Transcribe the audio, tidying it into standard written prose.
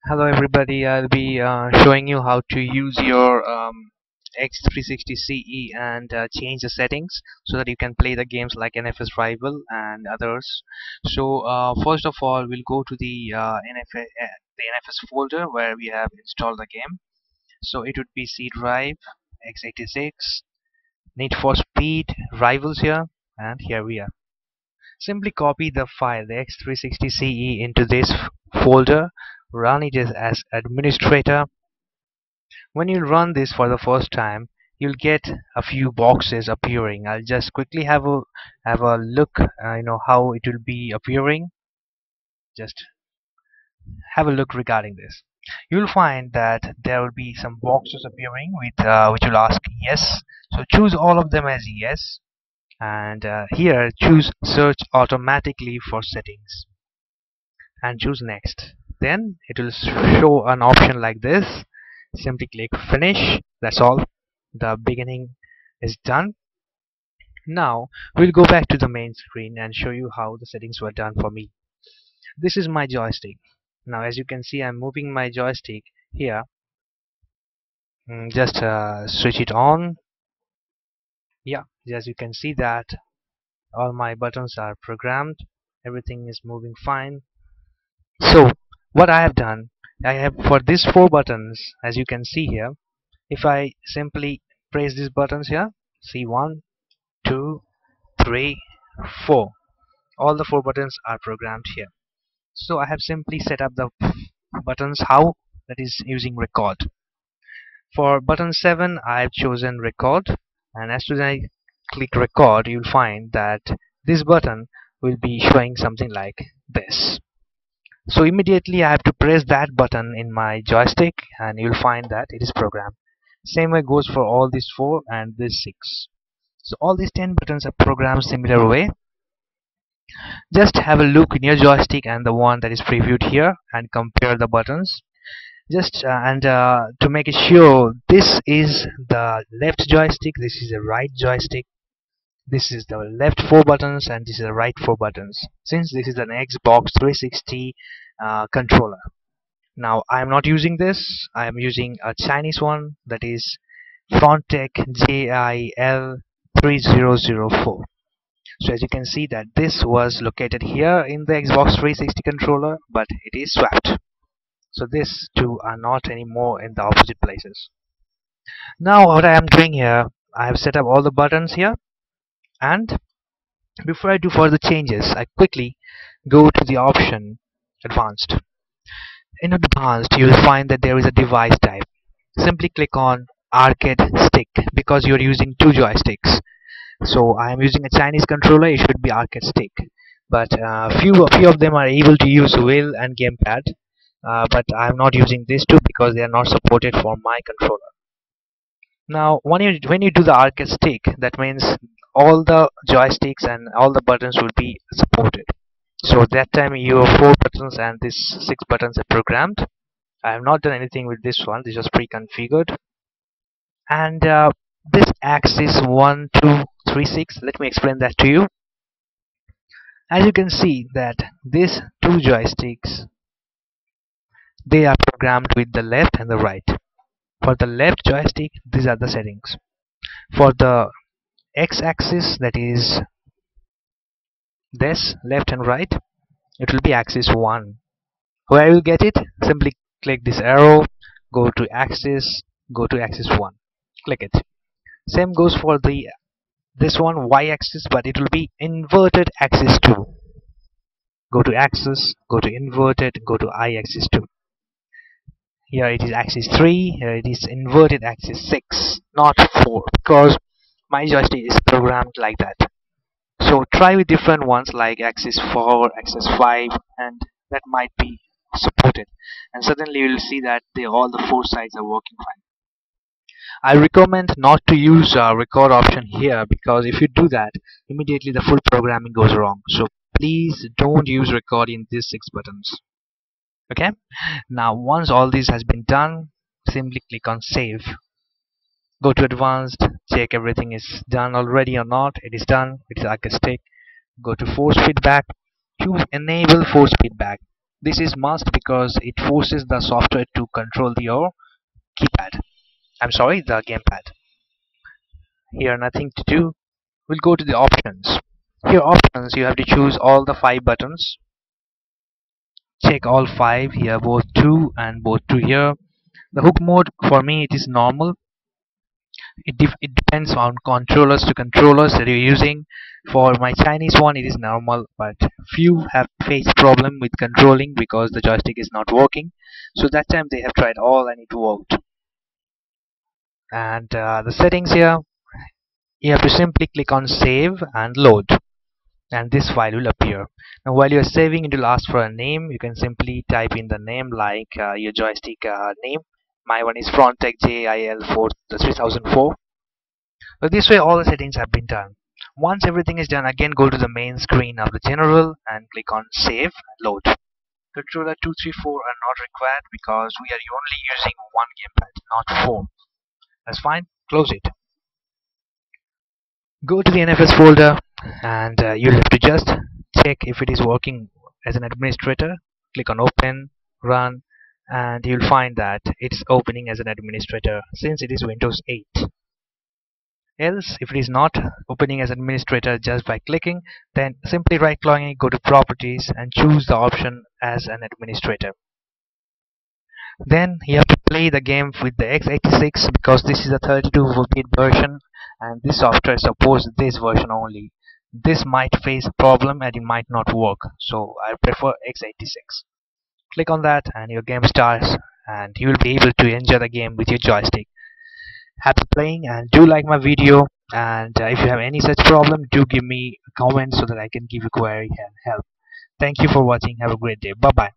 Hello everybody, I'll be showing you how to use your X360ce and change the settings so that you can play the games like NFS Rival and others. So first of all, we'll go to the NFS folder where we have installed the game. So it would be C drive, X86, Need for Speed, Rivals here, and here we are. Simply copy the file, the X360ce, into this folder, run it as administrator. When you run this for the first time, you'll get a few boxes appearing. I'll just quickly have a look, how it will be appearing. Just have a look regarding this. You'll find that there will be some boxes appearing with which will ask yes. So choose all of them as yes, and here choose search automatically for settings and choose next. Then it will show an option like this. Simply click finish. That's all. The beginning is done. Now we'll go back to the main screen and show you how the settings were done for me. This is my joystick. Now as you can see, I'm moving my joystick here. Just switch it on. Yeah, as you can see that all my buttons are programmed. Everything is moving fine. So what I have done, I have for these four buttons, as you can see here, if I simply press these buttons here, see 1, 2, 3, 4, all the four buttons are programmed here. So I have simply set up the buttons how, that is using record. For button 7 I have chosen record, and as soon as I click record, you'll find that this button will be showing something like this. So immediately I have to press that button in my joystick and you'll find that it is programmed. Same way goes for all these 4 and these 6. So all these 10 buttons are programmed similar way. Just have a look in your joystick and the one that is previewed here and compare the buttons. Just to make it sure, this is the left joystick, this is the right joystick, this is the left 4 buttons and this is the right 4 buttons, since this is an Xbox 360 controller. Now I am not using this, I am using a Chinese one, that is FRONTECH JIL 3004. So as you can see that this was located here in the Xbox 360 controller, but it is swapped. So these two are not anymore in the opposite places. Now what I am doing here, I have set up all the buttons here, and before I do further changes, I quickly go to the option advanced. In advanced you will find that there is a device type. Simply click on arcade stick because you are using 2 joysticks. So I am using a Chinese controller, it should be arcade stick, but few of them are able to use wheel and gamepad, but I am not using these two because they are not supported for my controller. Now when you do the arcade stick, that means all the joysticks and all the buttons will be supported. So that time your 4 buttons and these 6 buttons are programmed. I have not done anything with this one, this was pre-configured. And this axis 1, 2, 3, 6, let me explain that to you. As you can see that these 2 joysticks, they are programmed with the left and the right. For the left joystick, these are the settings. For the x-axis, that is this left and right, it will be axis 1. Where you get it, simply click this arrow, go to axis 1, click it. Same goes for the this one y-axis, but it will be inverted axis 2. Go to axis, go to inverted, go to I-axis 2. Here it is axis 3, here it is inverted axis 6, not 4, because my joystick is programmed like that. So try with different ones like axis 4, axis 5, and that might be supported, and suddenly you will see that all the 4 sides are working fine. I recommend not to use record option here, because if you do that, immediately the full programming goes wrong. So please don't use record in these 6 buttons. Okay, now once all this has been done, simply click on save. Go to advanced, check everything is done already or not. It is done, it is arcade stick. Go to force feedback, to enable force feedback. This is must because it forces the software to control your keypad. I'm sorry, the gamepad. Here nothing to do. We'll go to the options. Here options, you have to choose all the 5 buttons. Check all 5 here, both 2 and both 2 here. The hook mode for me it is normal. It depends on controllers to controllers that you're using. For my Chinese one it is normal, but few have faced problem with controlling because the joystick is not working. So that time they have tried all and it worked. And the settings here, you have to simply click on save and load, and this file will appear. Now while you are saving, it will ask for a name. You can simply type in the name like your joystick name. My one is FRONTECH JIL 3004. So this way all the settings have been done. Once everything is done, again go to the main screen of the general and click on save and load. Controller 2, 3, 4 are not required because we are only using one gamepad, not 4. That's fine. Close it. Go to the NFS folder and you'll have to just check if it is working as an administrator. Click on open, run, and you'll find that it's opening as an administrator since it is Windows 8. Else, if it is not opening as administrator just by clicking, then simply right clicking, go to properties and choose the option as an administrator. Then you have to play the game with the X86 because this is a 32-bit version and this software supports this version only. This might face a problem and it might not work, so I prefer X86. Click on that and your game starts and you will be able to enjoy the game with your joystick. Happy playing, and do like my video, and if you have any such problem, do give me a comment so that I can give you query and help. Thank you for watching. Have a great day. Bye bye.